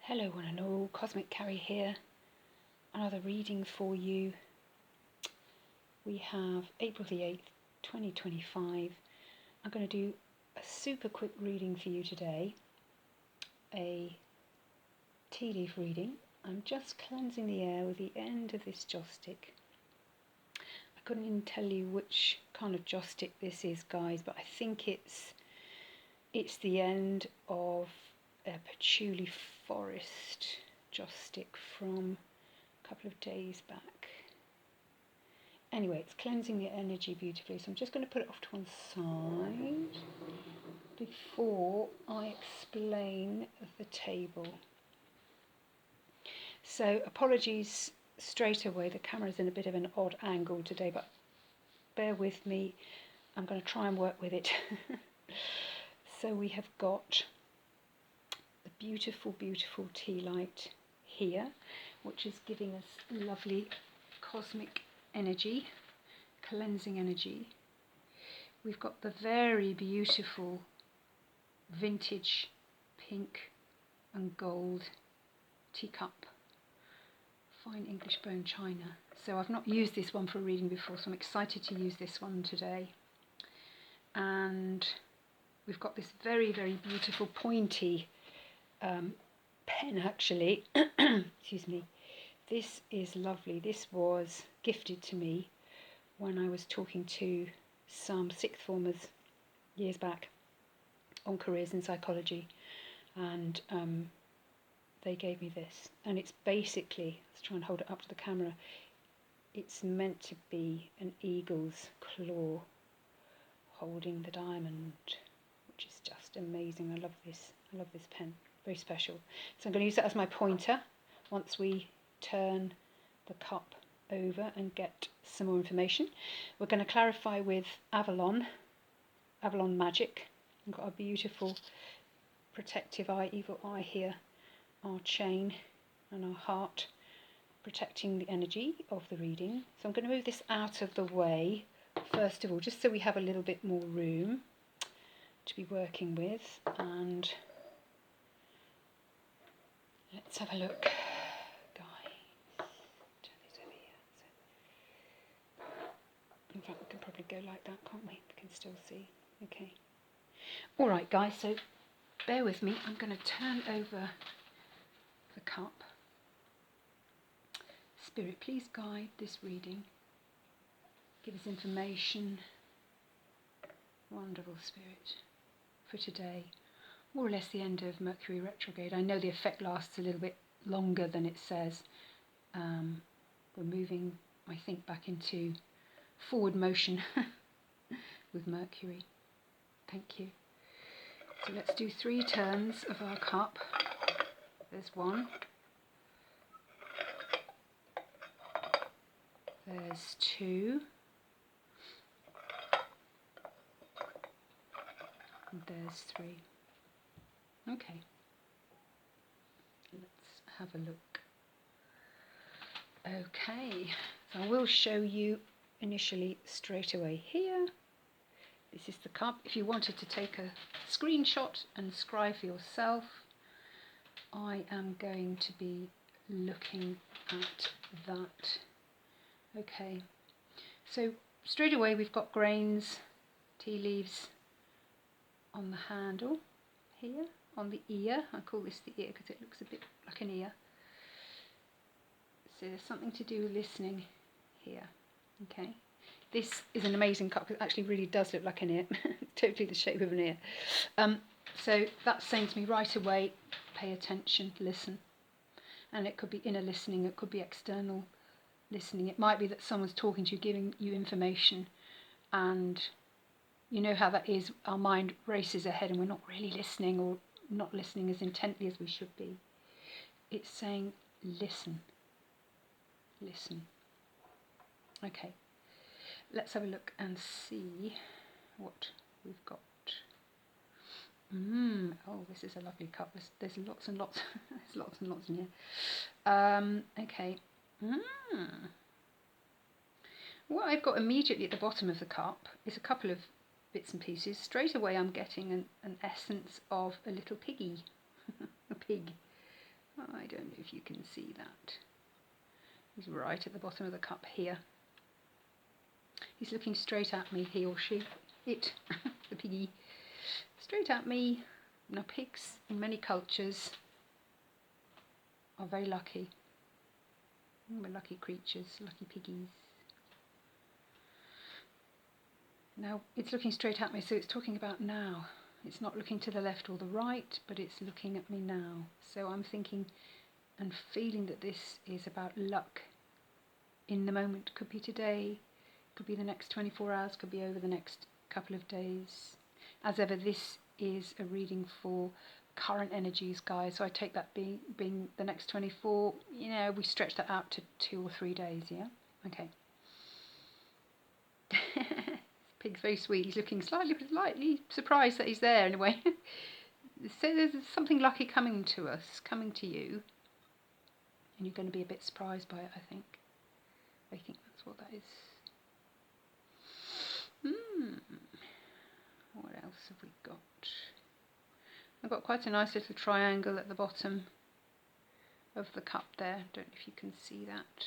Hello one and all, Cosmic Carrie here. Another reading for you. We have April the 8th, 2025. I'm going to do a super quick reading for you today. A tea leaf reading. I'm just cleansing the air with the end of this joss stick. I couldn't even tell you which kind of joss stick this is, guys, but I think it's the end of a patchouli forest joss stick from a couple of days back. Anyway, it's cleansing the energy beautifully, so I'm just going to put it off to one side before I explain the table. So apologies straight away, the camera's in a bit of an odd angle today, but bear with me, I'm going to try and work with it. So we have got the beautiful, beautiful tea light here, which is giving us lovely cosmic energy, cleansing energy. We've got the very beautiful vintage pink and gold teacup, fine English bone china. So I've not used this one for a reading before, so I'm excited to use this one today. And we've got this very, very beautiful pointy pen, actually. Excuse me. This is lovely. This was gifted to me when I was talking to some sixth formers years back on careers in psychology, and they gave me this, and it's basically, let's try and hold it up to the camera, it's meant to be an eagle's claw holding the diamond, which is just amazing. I love this pen, very special. So I'm going to use that as my pointer once we turn the cup over and get some more information. We're going to clarify with Avalon Magic. We've got our beautiful protective eye, evil eye here, our chain and our heart protecting the energy of the reading. So I'm going to move this out of the way first of all, just so we have a little bit more room to be working with. And let's have a look, guys. Turn this over here. So, in fact, we can probably go like that, can't we? We can still see. Okay. All right, guys. So bear with me. I'm going to turn over the cup. Spirit, please guide this reading. Give us information. Wonderful Spirit. For today, more or less the end of Mercury retrograde. I know the effect lasts a little bit longer than it says. We're moving, I think, back into forward motion with Mercury. Thank you. So let's do 3 turns of our cup. There's 1. There's 2. And there's 3. Okay. Let's have a look. Okay. So I will show you initially straight away here. This is the cup. If you wanted to take a screenshot and scribe for yourself, I am going to be looking at that. Okay, so straight away we've got grains, tea leaves on the handle here, on the ear. I call this the ear because it looks a bit like an ear. So there's something to do with listening here. Okay, this is an amazing cup because it actually really does look like an ear. Totally the shape of an ear. So that's saying to me right away, pay attention, listen. And it could be inner listening, it could be external listening. It might be that someone's talking to you, giving you information, and you know how that is. Our mind races ahead and we're not really listening, or not listening as intently as we should be. It's saying listen. Listen. Okay, let's have a look and see what we've got. Oh, this is a lovely cup. There's lots and lots. There's lots and lots in here. Okay. What I've got immediately at the bottom of the cup is a couple of bits and pieces. Straight away I'm getting an essence of a little piggy. A pig. I don't know if you can see that. He's right at the bottom of the cup here. He's looking straight at me, he or she. It, the piggy. Straight at me. Now pigs in many cultures are very lucky. We're lucky creatures, lucky piggies. Now it's looking straight at me, so it's talking about now. It's not looking to the left or the right, but it's looking at me now. So I'm thinking and feeling that this is about luck in the moment. Could be today, could be the next 24 hours, could be over the next couple of days. As ever, this is a reading for current energies, guys, so I take that being the next 24, you know, we stretch that out to 2 or 3 days, yeah? Okay. Pig's very sweet. He's looking slightly surprised that he's there in a way. So there's something lucky coming to us, coming to you, and you're going to be a bit surprised by it, I think. I think that's what that is. What else have we got? I've got quite a nice little triangle at the bottom of the cup there. Don't know if you can see that.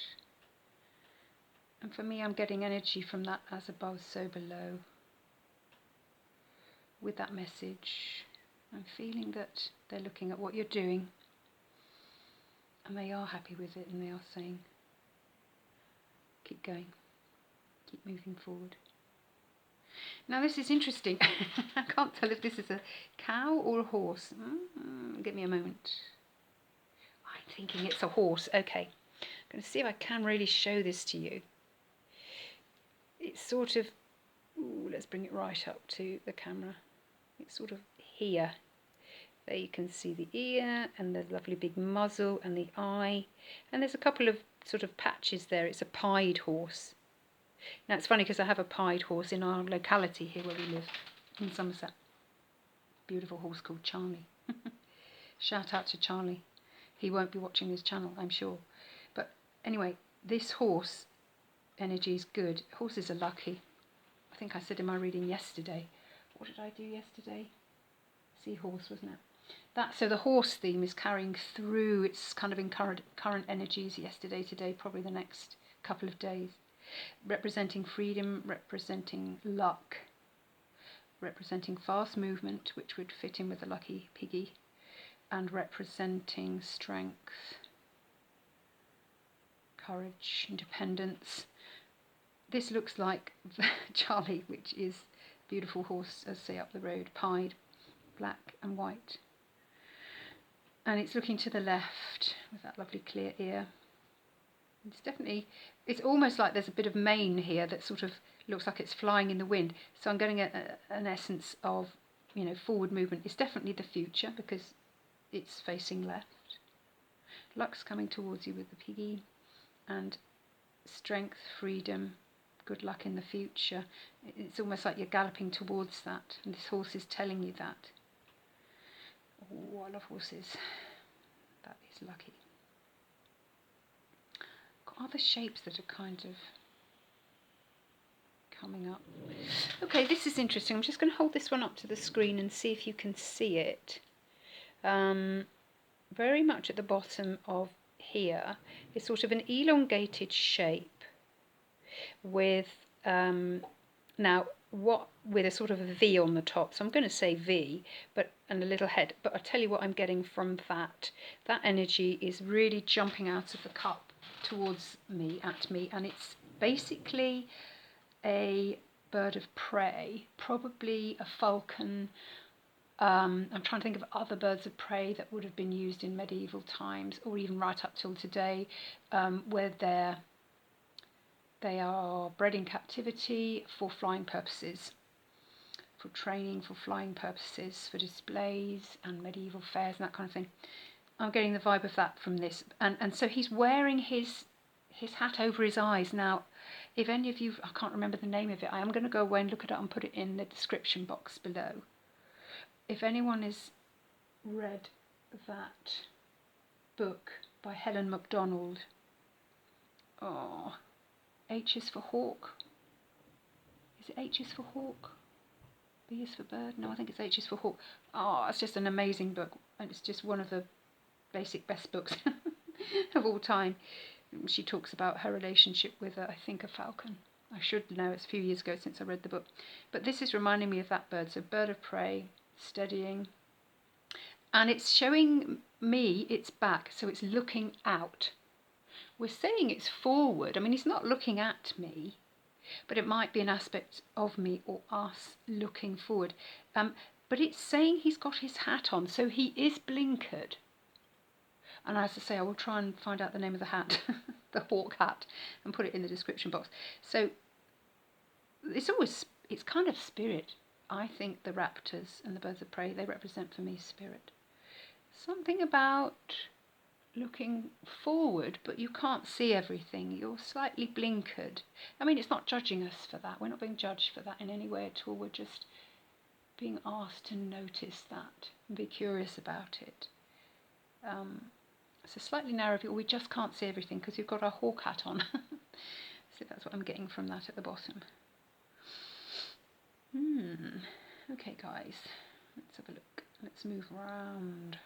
And for me, I'm getting energy from that as above, so below. With that message, I'm feeling that they're looking at what you're doing and they are happy with it, and they are saying, keep going, keep moving forward. Now this is interesting. I can't tell if this is a cow or a horse. Give me a moment. I'm thinking it's a horse. Okay, I'm going to see if I can really show this to you. It's sort of, let's bring it right up to the camera. It's sort of here. There you can see the ear and the lovely big muzzle and the eye. And there's a couple of sort of patches there. It's a pied horse. Now it's funny because I have a pied horse in our locality here where we live in Somerset. Beautiful horse called Charlie. Shout out to Charlie. He won't be watching this channel, I'm sure. But anyway, this horse energy is good. Horses are lucky. I think I said in my reading yesterday. What did I do yesterday? Seahorse, wasn't it? So the horse theme is carrying through. It's kind of in current energies yesterday, today, probably the next couple of days. Representing freedom, representing luck, representing fast movement, which would fit in with the lucky piggy, and representing strength, courage, independence. This looks like Charlie, which is a beautiful horse, as say up the road, pied, black and white. And it's looking to the left with that lovely clear ear. It's almost like there's a bit of mane here that sort of looks like it's flying in the wind. So I'm getting an essence of, you know, forward movement. It's definitely the future because it's facing left. Luck's coming towards you with the piggy, and strength, freedom, good luck in the future. It's almost like you're galloping towards that, and this horse is telling you that. Oh, I love horses. That is lucky. Got other shapes that are kind of coming up. Okay, this is interesting. I'm just going to hold this one up to the screen and see if you can see it. Very much at the bottom of here is sort of an elongated shape with with a sort of a V on the top. So I'm going to say V, and a little head. But I'll tell you what I'm getting from that. That energy is really jumping out of the cup towards me, at me, and it's basically a bird of prey, probably a falcon. I'm trying to think of other birds of prey that would have been used in medieval times, or even right up till today, where they are bred in captivity for flying purposes, for training, for flying purposes, for displays and medieval fairs and that kind of thing. I'm getting the vibe of that from this. And so he's wearing his hat over his eyes. Now, if any of you, I can't remember the name of it, I am going to go away and look it up and put it in the description box below. If anyone has read that book by Helen MacDonald, H is for hawk. Is it H is for hawk? B is for bird? No, I think it's H is for hawk. Oh, it's just an amazing book, and it's just one of the basic best books of all time. She talks about her relationship with, I think, a falcon. I should know, it's a few years ago since I read the book. But this is reminding me of that bird. So bird of prey, steadying. And it's showing me its back, so it's looking out. We're saying it's forward. I mean, he's not looking at me, but it might be an aspect of me or us looking forward. But it's saying he's got his hat on, so he is blinkered. And as I say, I will try and find out the name of the hat, the hawk hat, and put it in the description box. So it's kind of spirit. I think the raptors and the birds of prey, they represent for me spirit. Something about looking forward, but you can't see everything. You're slightly blinkered. I mean, it's not judging us for that. We're not being judged for that in any way at all. We're just being asked to notice that and be curious about it. It's a slightly narrow view. We just can't see everything because you've got a hawk hat on. So that's what I'm getting from that at the bottom. Okay, guys, let's have a look. Let's move around.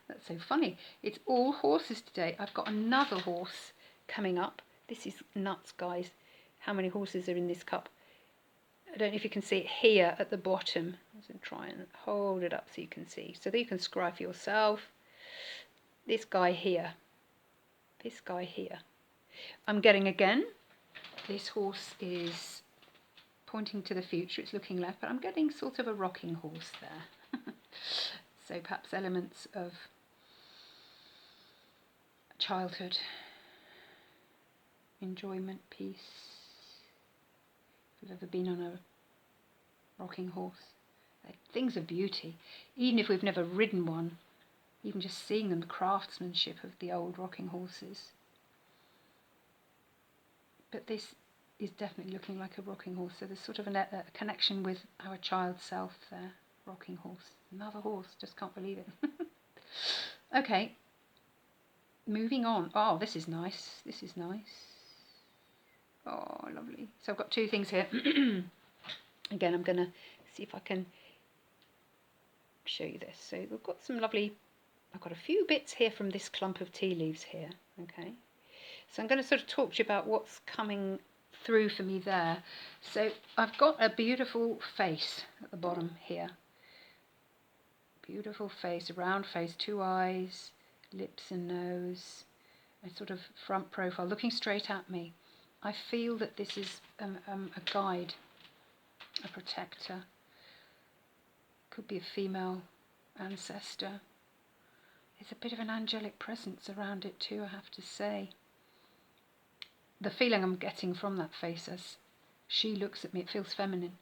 That's so funny. It's all horses today. I've got another horse coming up. This is nuts, guys. How many horses are in this cup? I don't know if you can see it here at the bottom. I'm going to try and hold it up so you can see. So that you can scry for yourself. This guy here. This guy here. I'm getting again. This horse is pointing to the future. It's looking left, but I'm getting sort of a rocking horse there. So perhaps elements of childhood, enjoyment, peace. If you've ever been on a rocking horse, they're things of beauty. Even if we've never ridden one, even just seeing them, the craftsmanship of the old rocking horses. But this is definitely looking like a rocking horse, so there's sort of a connection with our child self there. Rocking horse. Another horse, just can't believe it. Okay, moving on. Oh, this is nice. This is nice. Oh, lovely. So I've got two things here. Again, I'm going to see if I can show you this. So we've got some lovely, I've got a few bits here from this clump of tea leaves here. Okay. So I'm going to sort of talk to you about what's coming through for me there. So I've got a beautiful face at the bottom here. Beautiful face, a round face, two eyes, lips and nose, a sort of front profile looking straight at me. I feel that this is a guide, a protector. Could be a female ancestor. There's a bit of an angelic presence around it too, I have to say. The feeling I'm getting from that face as she looks at me, it feels feminine,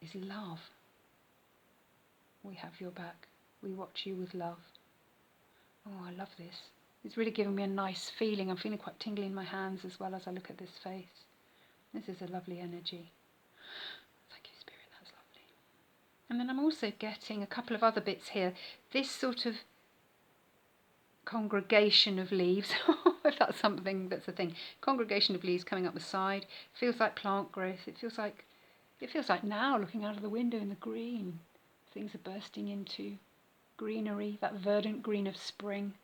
is love. We have your back. We watch you with love. Oh, I love this. It's really giving me a nice feeling. I'm feeling quite tingly in my hands as well as I look at this face. This is a lovely energy. Thank you, Spirit. That's lovely. And then I'm also getting a couple of other bits here. This sort of congregation of leaves, if that's something that's a thing. Congregation of leaves coming up the side. Feels like plant growth. It feels like now looking out of the window in the green. Things are bursting into greenery, that verdant green of spring.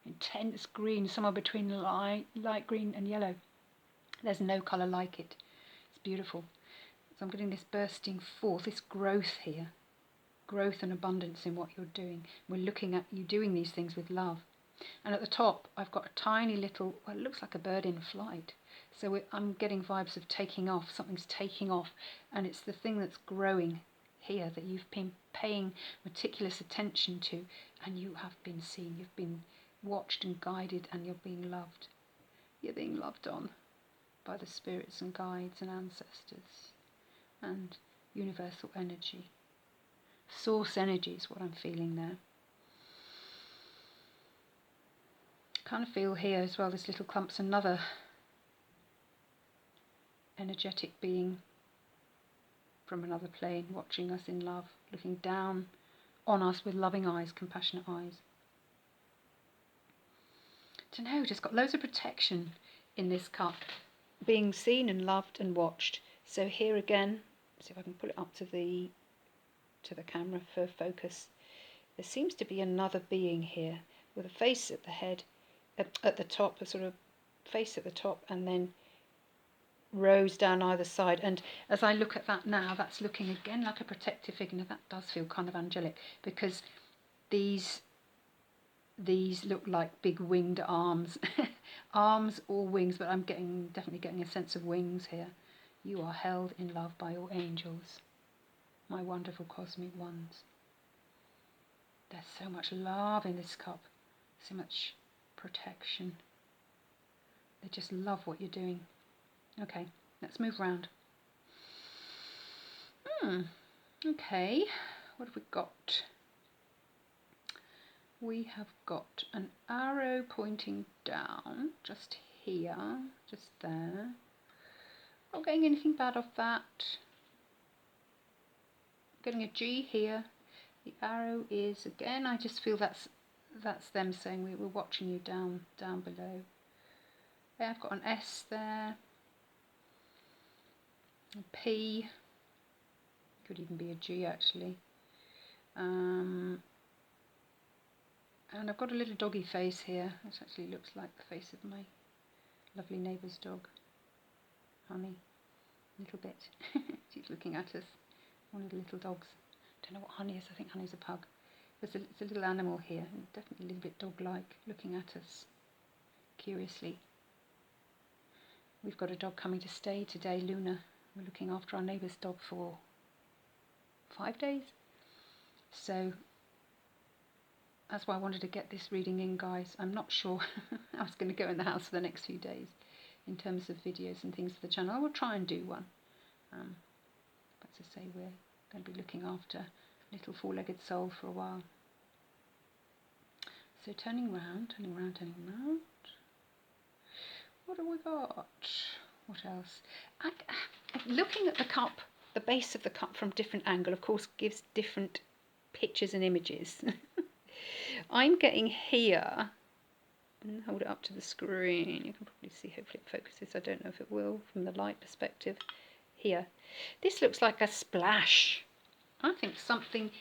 Intense green, somewhere between light green and yellow. There's no colour like it. It's beautiful. So I'm getting this bursting forth, this growth here. Growth and abundance in what you're doing. We're looking at you doing these things with love. And at the top, I've got a tiny little, well, it looks like a bird in flight. So I'm getting vibes of taking off. Something's taking off. And it's the thing that's growing here that you've been paying meticulous attention to, and you have been seen, you've been watched and guided, and you're being loved. You're being loved on by the spirits and guides and ancestors and universal energy. Source energy is what I'm feeling there. I kind of feel here as well, this little clump's another energetic being from another plane, watching us in love, looking down on us with loving eyes, compassionate eyes. I don't know, just got loads of protection in this cup, being seen and loved and watched. So here again, see if I can pull it up to the to the camera for focus. There seems to be another being here with a face at the head, at the top, a sort of face at the top, and then rows down either side. And as I look at that now, that's looking again like a protective figure. Now that does feel kind of angelic, because these look like big winged arms. Arms or wings, but I'm definitely getting a sense of wings here. You are held in love by your angels, my wonderful cosmic ones. There's so much love in this cup, so much protection. They just love what you're doing. Okay, let's move round. Okay, what have we got? We have got an arrow pointing down, just here, just there. Not getting anything bad off that. Getting a G here. The arrow is, again, I just feel that's them saying we're watching you down below. There, I've got an S there. A P. Could even be a G actually. And I've got a little doggy face here, which actually looks like the face of my lovely neighbour's dog, Honey. A little bit. She's looking at us. One of the little dogs. Don't know what Honey is. I think Honey's a pug. It's a little animal here, and definitely a little bit dog-like, looking at us curiously. We've got a dog coming to stay today, Luna. We're looking after our neighbour's dog for 5 days. So that's why I wanted to get this reading in, guys. I'm not sure how it's going to go in the house for the next few days in terms of videos and things for the channel. I will try and do one. But to say, we're going to be looking after little four-legged soul for a while. So turning round. What have we got? What else? Looking at the cup, the base of the cup from different angle, of course, gives different pictures and images. I'm getting here, and hold it up to the screen, you can probably see, hopefully it focuses, I don't know if it will from the light perspective. Here, this looks like a splash. I think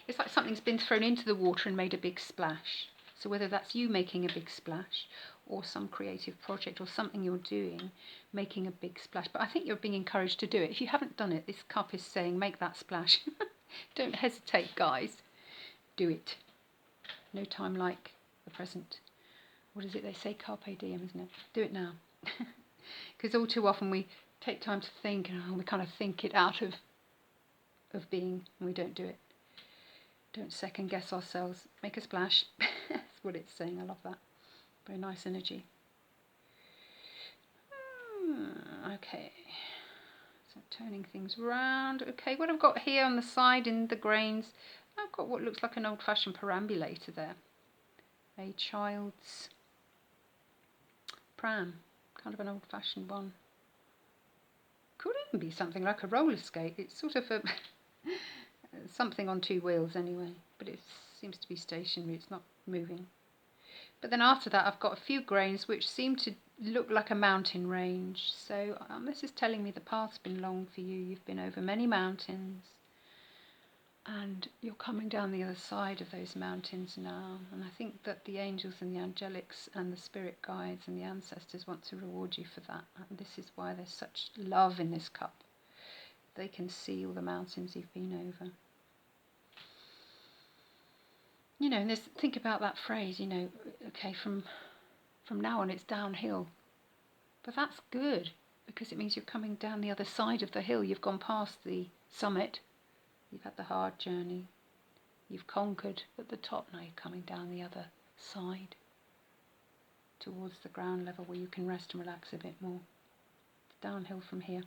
it's like something's been thrown into the water and made a big splash. So whether that's you making a big splash, or some creative project, or something you're doing making a big splash. But I think you're being encouraged to do it. If you haven't done it, this cup is saying make that splash. Don't hesitate, guys. Do it. No time like the present. What is it they say? Carpe diem, isn't it? Do it now. Because all too often we take time to think, and we kind of think it out of being, and we don't do it. Don't second guess ourselves. Make a splash. That's what it's saying. I love that. Very nice energy. Okay. So turning things round. Okay, what I've got here on the side in the grains, I've got what looks like an old-fashioned perambulator there. A child's pram. Kind of an old-fashioned one. Could even be something like a roller skate. It's sort of a something on two wheels anyway, but it seems to be stationary. It's not moving. But then after that, I've got a few grains which seem to look like a mountain range. So this is telling me the path's been long for you. You've been over many mountains, and you're coming down the other side of those mountains now. And I think that the angels and the angelics and the spirit guides and the ancestors want to reward you for that. And this is why there's such love in this cup. They can see all the mountains you've been over. You know, and think about that phrase, you know, okay, from now on it's downhill. But that's good, because it means you're coming down the other side of the hill. You've gone past the summit. You've had the hard journey. You've conquered at the top. Now you're coming down the other side towards the ground level where you can rest and relax a bit more. It's downhill from here.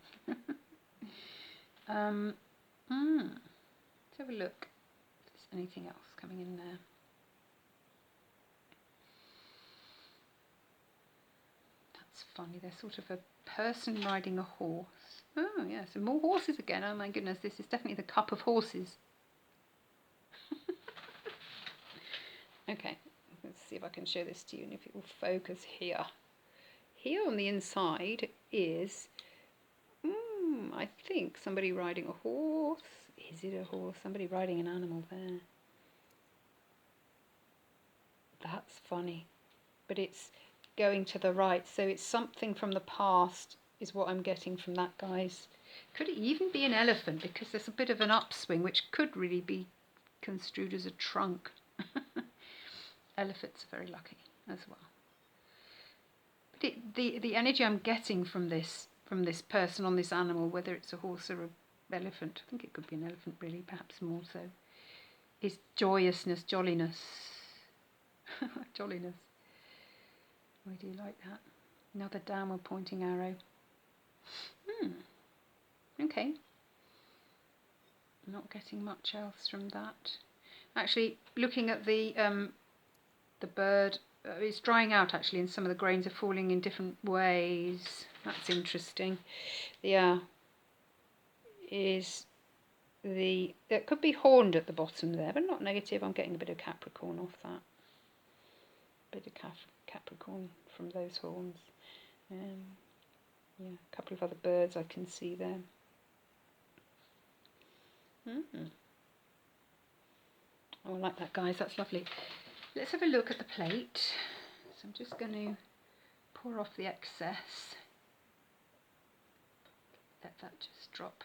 Let's have a look if there's anything else coming in there. That's funny. There's sort of a person riding a horse. Oh, yeah, so more horses again. Oh my goodness, this is definitely the cup of horses. Okay, let's see if I can show this to you and if it will focus here. Here on the inside is, I think, somebody riding a horse. Is it a horse? Somebody riding an animal there. That's funny. But it's going to the right, so it's something from the past is what I'm getting from that, guys. Could it even be an elephant? Because there's a bit of an upswing, which could really be construed as a trunk. Elephants are very lucky as well. But the energy I'm getting from this person on this animal, whether it's a horse or an elephant, I think it could be an elephant really, perhaps more so, is joyousness, jolliness. Jolliness. I do like that. Another downward pointing arrow. Okay. Not getting much else from that. Actually, looking at the bird, it's drying out actually, and some of the grains are falling in different ways. That's interesting. Yeah. It could be horned at the bottom there, but not negative. I'm getting a bit of Capricorn off that. Bit of Capricorn from those horns. Yeah, a couple of other birds I can see there. Oh, I like that, guys. That's lovely. Let's have a look at the plate. So I'm just going to pour off the excess. Let that just drop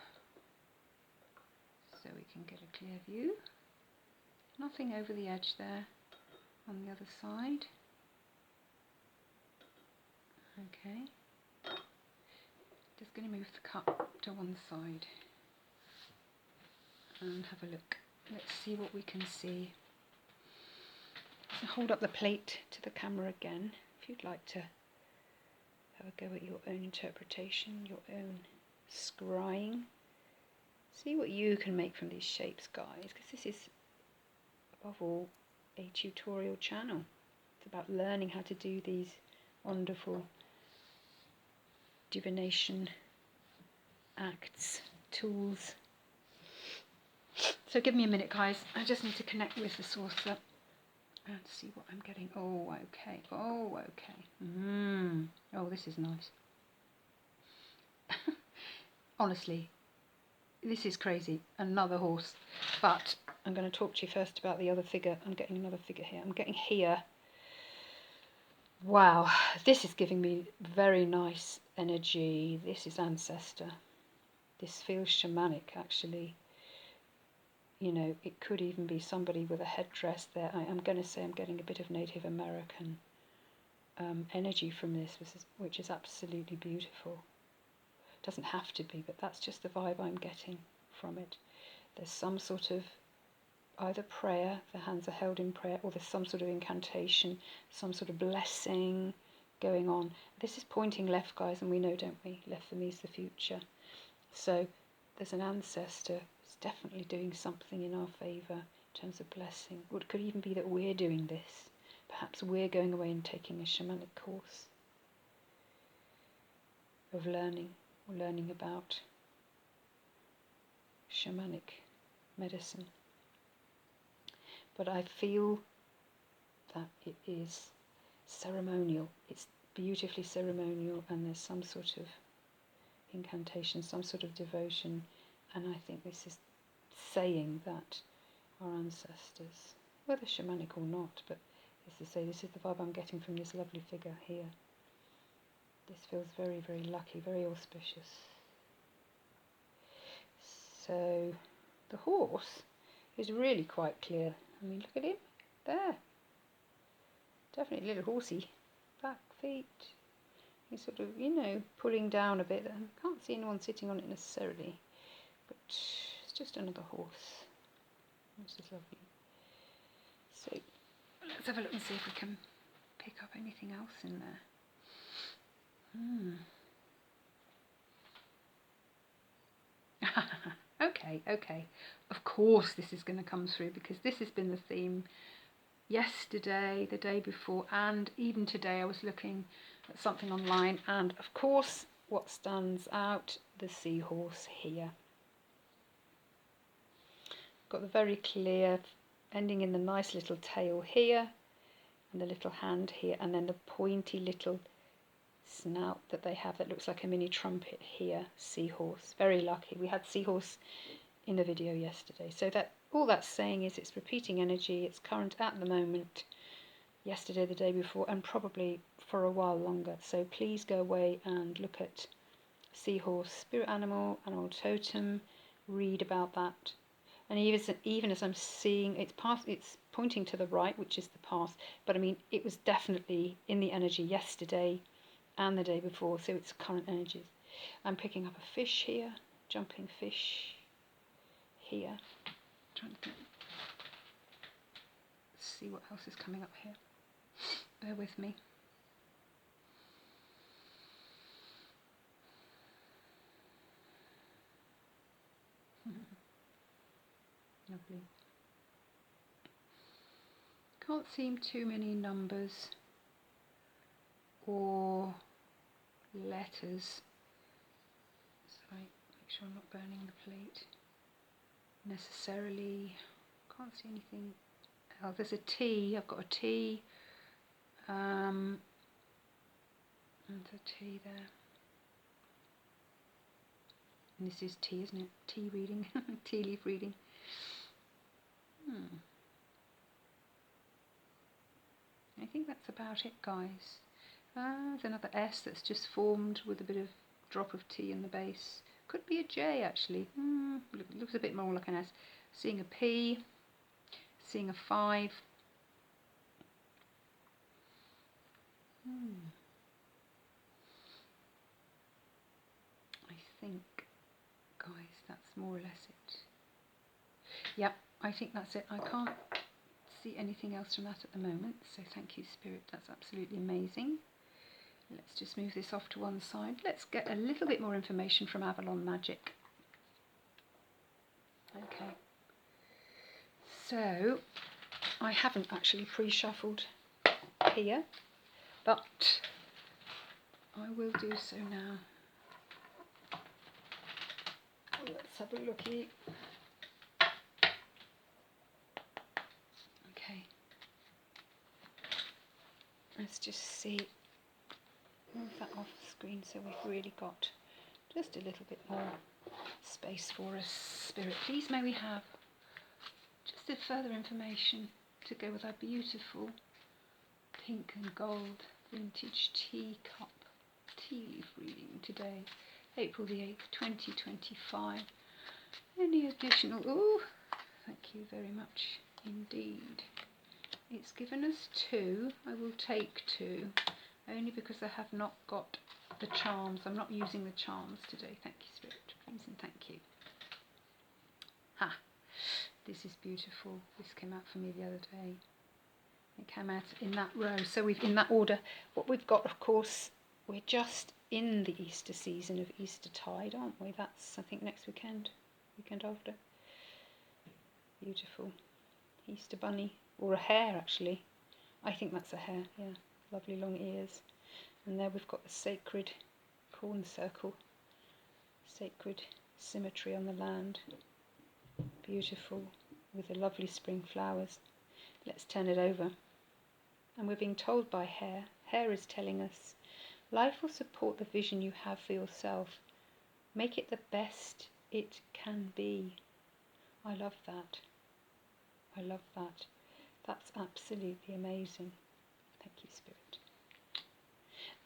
so we can get a clear view. Nothing over the edge there on the other side. Okay. Just going to move the cup to one side and have a look. Let's see what we can see. So hold up the plate to the camera again if you'd like to have a go at your own interpretation, your own scrying. See what you can make from these shapes, guys, because this is above all a tutorial channel. It's about learning how to do these wonderful divination acts, tools. So give me a minute, guys. I just need to connect with the saucer and see what I'm getting. Oh, okay. Oh, okay. Oh, this is nice. Honestly, this is crazy. Another horse. But I'm going to talk to you first about the other figure. I'm getting another figure here. I'm getting here. Wow, this is giving me very nice energy. This is ancestor. This feels shamanic, actually. You know, it could even be somebody with a headdress there. I'm going to say I'm getting a bit of Native American energy from this, which is absolutely beautiful. It doesn't have to be, but that's just the vibe I'm getting from it. There's some sort of either prayer, the hands are held in prayer, or there's some sort of incantation, some sort of blessing going on. This is pointing left, guys, and we know, don't we? Left for me is the future. So there's an ancestor who's definitely doing something in our favour in terms of blessing. Or it could even be that we're doing this. Perhaps we're going away and taking a shamanic course of learning, or learning about shamanic medicine. But I feel that it is ceremonial. It's beautifully ceremonial, and there's some sort of incantation, some sort of devotion, and I think this is saying that our ancestors, whether shamanic or not, but as I say, this is the vibe I'm getting from this lovely figure here. This feels very, very lucky, very auspicious. So the horse is really quite clear. I mean, look at him there. Definitely a little horsey. Back feet. He's sort of, you know, pulling down a bit. I can't see anyone sitting on it necessarily, but it's just another horse. This is lovely. So let's have a look and see if we can pick up anything else in there. Okay. Of course this is going to come through, because this has been the theme yesterday, the day before, and even today. I was looking at something online, and of course what stands out, the seahorse here. Got the very clear ending in the nice little tail here, and the little hand here, and then the pointy little snout that they have that looks like a mini trumpet here. Seahorse, very lucky. We had seahorse in the video yesterday. So that all that's saying is it's repeating energy, it's current at the moment, yesterday, the day before, and probably for a while longer. So please go away and look at seahorse, spirit animal, animal totem, read about that. And even as I'm seeing it's pointing to the right, which is the path, but I mean it was definitely in the energy yesterday and the day before, so it's current energies. I'm picking up a fish here, jumping fish here. Trying to see what else is coming up here. Bear with me. Lovely. Can't seem too many numbers or letters. Sorry, make sure I'm not burning the plate necessarily. Can't see anything. Oh, there's a T. I've got a T. And a T there. And this is T, isn't it? Tea reading. Tea leaf reading. I think that's about it, guys. There's another S that's just formed with a bit of drop of T in the base. Could be a J actually. Looks a bit more like an S. Seeing a P. Seeing a 5. I think, guys, that's more or less it. Yep, I think that's it. I can't see anything else from that at the moment, so thank you, Spirit, that's absolutely amazing. Let's just move this off to one side. Let's get a little bit more information from Avalon Magic. Okay, so I haven't actually pre-shuffled here, but I will do so now. Let's have a looky. Okay, let's just see. Move that off the screen so we've really got just a little bit more space for us. Spirit, please may we have just a further information to go with our beautiful pink and gold vintage teacup tea leaf reading today, April the 8th, 2025. Any additional, oh, thank you very much indeed. It's given us 2, I will take 2, only because I have not got the charms. I'm not using the charms today. Thank you, Spirit, please and thank you. This is beautiful. This came out for me the other day. It came out in that row, so we've in that order. What we've got, of course, we're just in the Easter season of Easter tide, aren't we? That's, I think, next weekend after. Beautiful. Easter bunny, or a hare actually. I think that's a hare, yeah. Lovely long ears. And there we've got the sacred corn circle, sacred symmetry on the land. Beautiful, with the lovely spring flowers. Let's turn it over. And we're being told by Hare. Hare is telling us, life will support the vision you have for yourself. Make it the best it can be. I love that. I love that. That's absolutely amazing. Thank you, Spirit.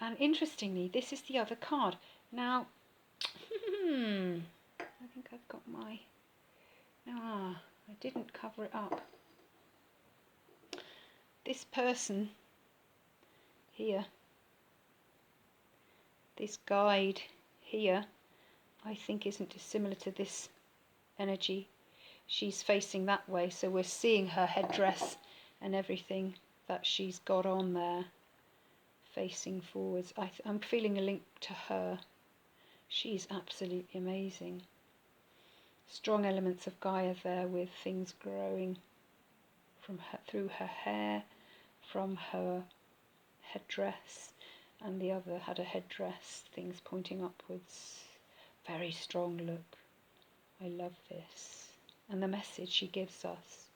And interestingly, this is the other card. Now, I think I've got my... I didn't cover it up. This person here, this guide here, I think isn't dissimilar to this energy. She's facing that way, so we're seeing her headdress and everything that she's got on there, facing forwards. I'm feeling a link to her. She's absolutely amazing. Strong elements of Gaia there, with things growing from her, through her hair, from her headdress, and the other had a headdress, things pointing upwards. Very strong look. I love this. And the message she gives us: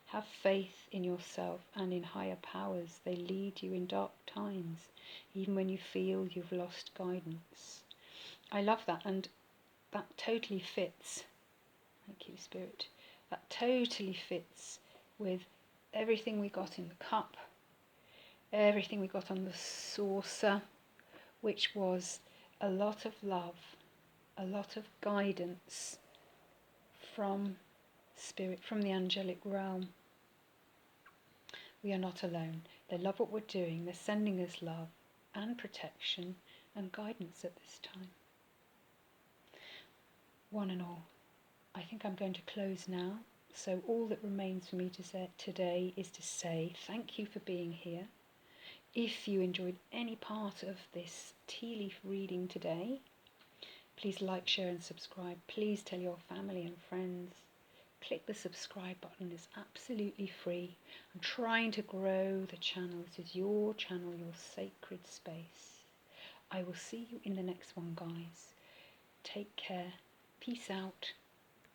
have faith in yourself and in higher powers. They lead you in dark times, even when you feel you've lost guidance. I love that, and that totally fits. Thank you, Spirit. That totally fits with everything we got in the cup, everything we got on the saucer, which was a lot of love, a lot of guidance from Spirit, from the angelic realm. We are not alone. They love what we're doing. They're sending us love and protection and guidance at this time. One and all, I think I'm going to close now. So all that remains for me to say today is to say thank you for being here. If you enjoyed any part of this tea leaf reading today, please like, share and subscribe. Please tell your family and friends. Click the subscribe button, it's absolutely free. I'm trying to grow the channel. This is your channel, your sacred space. I will see you in the next one, guys. Take care. Peace out.